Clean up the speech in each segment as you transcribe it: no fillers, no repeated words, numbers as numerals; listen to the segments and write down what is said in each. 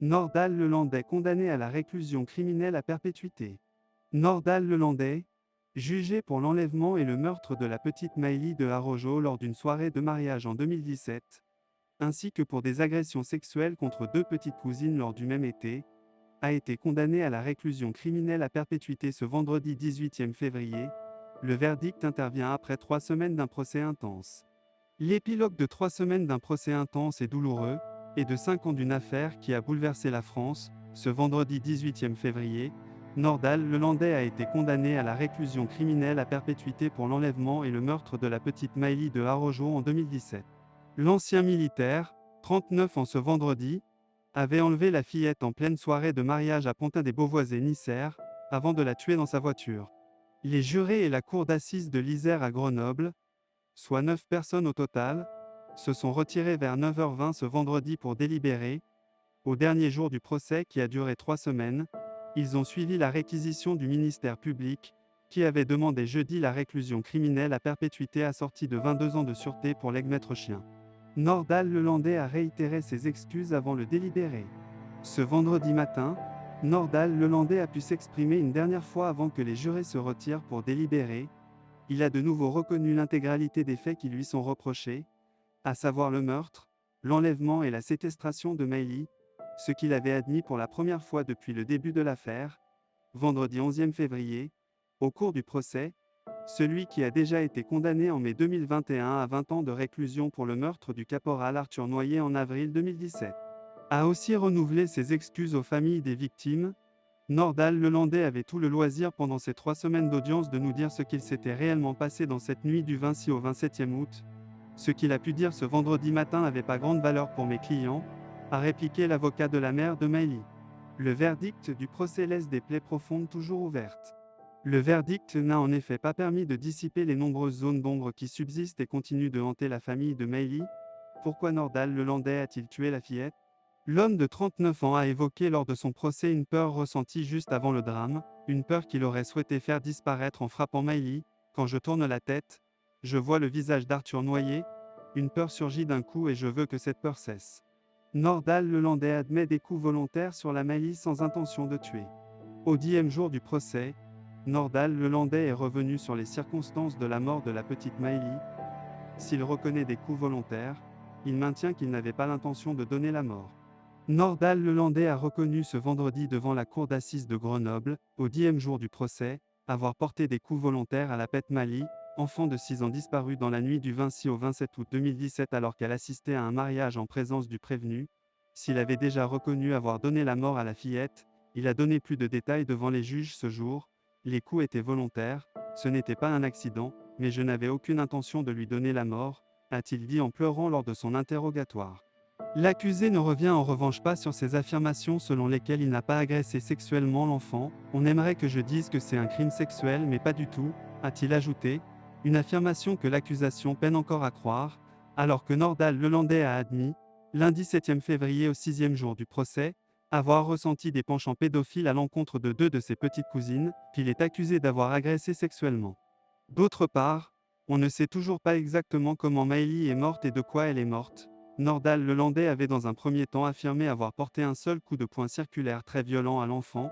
Nordal Lelandais condamné à la réclusion criminelle à perpétuité. Nordal Lelandais, jugé pour l'enlèvement et le meurtre de la petite Maëlie de Harojo lors d'une soirée de mariage en 2017, ainsi que pour des agressions sexuelles contre deux petites cousines lors du même été, a été condamné à la réclusion criminelle à perpétuité ce vendredi 18 février. Le verdict intervient après 3 semaines d'un procès intense. L'épilogue de 3 semaines d'un procès intense et douloureux, et de 5 ans d'une affaire qui a bouleversé la France, ce vendredi 18 février, Nordal Lelandais a été condamné à la réclusion criminelle à perpétuité pour l'enlèvement et le meurtre de la petite Maëlie de Harojo en 2017. L'ancien militaire, 39 ans ce vendredi, avait enlevé la fillette en pleine soirée de mariage à Pontin-des-Beauvoisets-Niçère, avant de la tuer dans sa voiture. Les jurés et la cour d'assises de l'Isère à Grenoble, soit 9 personnes au total, se sont retirés vers 9h20 ce vendredi pour délibérer. Au dernier jour du procès qui a duré 3 semaines, ils ont suivi la réquisition du ministère public, qui avait demandé jeudi la réclusion criminelle à perpétuité assortie de 22 ans de sûreté pour l'ex-maître chien. Nordal Lelandais a réitéré ses excuses avant le délibéré. Ce vendredi matin, Nordal Lelandais a pu s'exprimer une dernière fois avant que les jurés se retirent pour délibérer. Il a de nouveau reconnu l'intégralité des faits qui lui sont reprochés, à savoir le meurtre, l'enlèvement et la séquestration de Maëlie, ce qu'il avait admis pour la première fois depuis le début de l'affaire, vendredi 11 février, au cours du procès. Celui qui a déjà été condamné en mai 2021 à 20 ans de réclusion pour le meurtre du caporal Arthur Noyer en avril 2017, a aussi renouvelé ses excuses aux familles des victimes. Nordal Lelandais avait tout le loisir pendant ces 3 semaines d'audience de nous dire ce qu'il s'était réellement passé dans cette nuit du 26 au 27e août. Ce qu'il a pu dire ce vendredi matin n'avait pas grande valeur pour mes clients, a répliqué l'avocat de la mère de Maëlie. Le verdict du procès laisse des plaies profondes toujours ouvertes. Le verdict n'a en effet pas permis de dissiper les nombreuses zones d'ombre qui subsistent et continuent de hanter la famille de Maëlie. Pourquoi Nordal Lelandais a-t-il tué la fillette? L'homme de 39 ans a évoqué lors de son procès une peur ressentie juste avant le drame, une peur qu'il aurait souhaité faire disparaître en frappant Maëlie. Quand je tourne la tête, je vois le visage d'Arthur Noyer. Une peur surgit d'un coup et je veux que cette peur cesse. Nordal Lelandais admet des coups volontaires sur la Maëlie sans intention de tuer. Au 10e jour du procès, Nordal Lelandais est revenu sur les circonstances de la mort de la petite Maëlie. S'il reconnaît des coups volontaires, il maintient qu'il n'avait pas l'intention de donner la mort. Nordal Lelandais a reconnu ce vendredi devant la cour d'assises de Grenoble, au 10e jour du procès, avoir porté des coups volontaires à la petite Maëlie, enfant de 6 ans disparue dans la nuit du 26 au 27 août 2017 alors qu'elle assistait à un mariage en présence du prévenu. S'il avait déjà reconnu avoir donné la mort à la fillette, il a donné plus de détails devant les juges ce jour. Les coups étaient volontaires, ce n'était pas un accident, mais je n'avais aucune intention de lui donner la mort, a-t-il dit en pleurant lors de son interrogatoire. L'accusé ne revient en revanche pas sur ses affirmations selon lesquelles il n'a pas agressé sexuellement l'enfant. On aimerait que je dise que c'est un crime sexuel mais pas du tout, a-t-il ajouté, une affirmation que l'accusation peine encore à croire, alors que Nordal Lelandais a admis, lundi 7 février au 6e jour du procès, avoir ressenti des penchants pédophiles à l'encontre de deux de ses petites cousines, qu'il est accusé d'avoir agressé sexuellement. D'autre part, on ne sait toujours pas exactement comment Maëlie est morte et de quoi elle est morte. Nordal Lelandais avait dans un premier temps affirmé avoir porté un seul coup de poing circulaire très violent à l'enfant,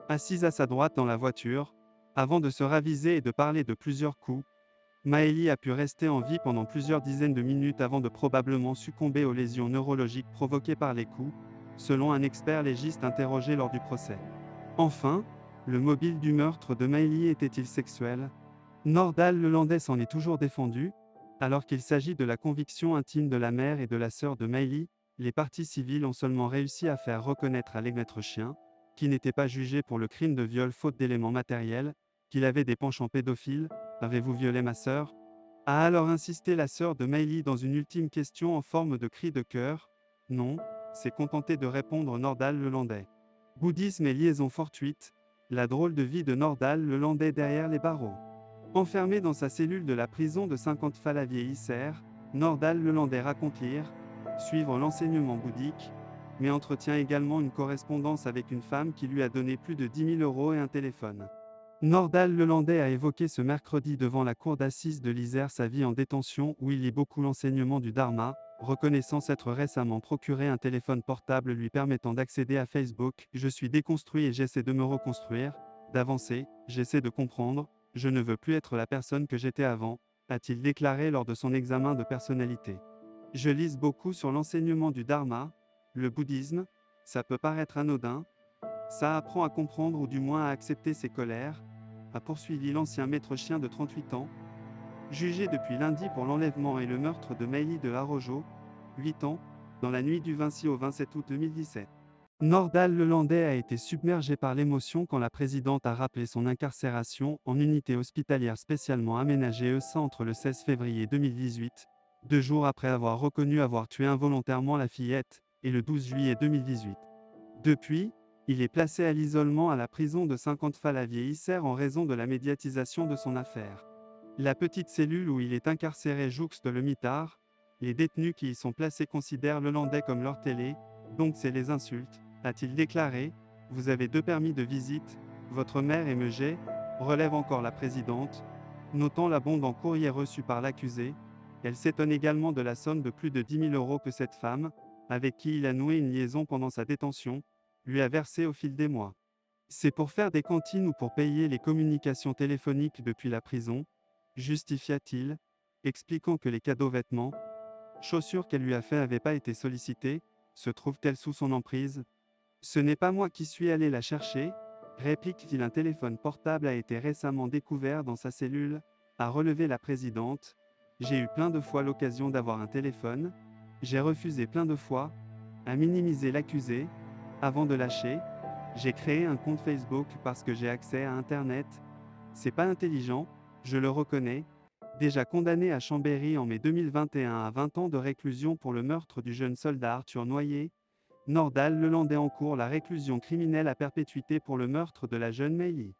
assise à sa droite dans la voiture, avant de se raviser et de parler de plusieurs coups. Maëlie a pu rester en vie pendant plusieurs dizaines de minutes avant de probablement succomber aux lésions neurologiques provoquées par les coups, selon un expert légiste interrogé lors du procès. Enfin, le mobile du meurtre de Maëlie était-il sexuel? Nordal Lelandais s'en est toujours défendu. Alors qu'il s'agit de la conviction intime de la mère et de la sœur de Maëlie, les parties civiles ont seulement réussi à faire reconnaître à l'ex-maître chien, qui n'était pas jugé pour le crime de viol faute d'éléments matériels, qu'il avait des penchants pédophiles. Avez-vous violé ma sœur? A alors insisté la sœur de Maëlie dans une ultime question en forme de cri de cœur. Non, s'est contenté de répondre Nordal Lelandais. Bouddhisme et liaison fortuite, la drôle de vie de Nordal Lelandais derrière les barreaux. Enfermé dans sa cellule de la prison de 50 Falavier-Isère, Nordal Lelandais raconte lire, suivre l'enseignement bouddhique, mais entretient également une correspondance avec une femme qui lui a donné plus de 10 000 € et un téléphone. Nordal Lelandais a évoqué ce mercredi devant la cour d'assises de l'Isère sa vie en détention où il lit beaucoup l'enseignement du Dharma. reconnaissant s'être récemment procuré un téléphone portable lui permettant d'accéder à Facebook. Je suis déconstruit et j'essaie de me reconstruire, d'avancer, j'essaie de comprendre, je ne veux plus être la personne que j'étais avant, a-t-il déclaré lors de son examen de personnalité. Je lise beaucoup sur l'enseignement du Dharma, le bouddhisme, ça peut paraître anodin, ça apprend à comprendre ou du moins à accepter ses colères, a poursuivi l'ancien maître chien de 38 ans, jugé depuis lundi pour l'enlèvement et le meurtre de Maëlie de Harojo, 8 ans, dans la nuit du 26 au 27 août 2017. Nordal Lelandais a été submergé par l'émotion quand la présidente a rappelé son incarcération en unité hospitalière spécialement aménagée ESA entre le 16 février 2018, 2 jours après avoir reconnu avoir tué involontairement la fillette, et le 12 juillet 2018. Depuis, il est placé à l'isolement à la prison de Saint-Quentin-la-Vieille-Isère en raison de la médiatisation de son affaire. La petite cellule où il est incarcéré jouxte le mitard. Les détenus qui y sont placés considèrent le landais comme leur télé, donc c'est les insultes, a-t-il déclaré. Vous avez 2 permis de visite, votre mère et Meuget, relève encore la présidente, notant l'abondant en courrier reçu par l'accusé. Elle s'étonne également de la somme de plus de 10 000 euros que cette femme, avec qui il a noué une liaison pendant sa détention, lui a versé au fil des mois. C'est pour faire des cantines ou pour payer les communications téléphoniques depuis la prison, justifia-t-il, expliquant que les cadeaux vêtements, chaussures qu'elle lui a fait n'avaient pas été sollicités. Se trouve-t-elle sous son emprise? Ce n'est pas moi qui suis allé la chercher, réplique-t-il. Un téléphone portable a été récemment découvert dans sa cellule, a relevé la présidente. J'ai eu plein de fois l'occasion d'avoir un téléphone, j'ai refusé plein de fois, a minimisé l'accusé, avant de lâcher. J'ai créé un compte Facebook parce que j'ai accès à Internet. C'est pas intelligent, je le reconnais. Déjà condamné à Chambéry en mai 2021 à 20 ans de réclusion pour le meurtre du jeune soldat Arthur Noyer, Nordal Lelandais encourt la réclusion criminelle à perpétuité pour le meurtre de la jeune Maëlie.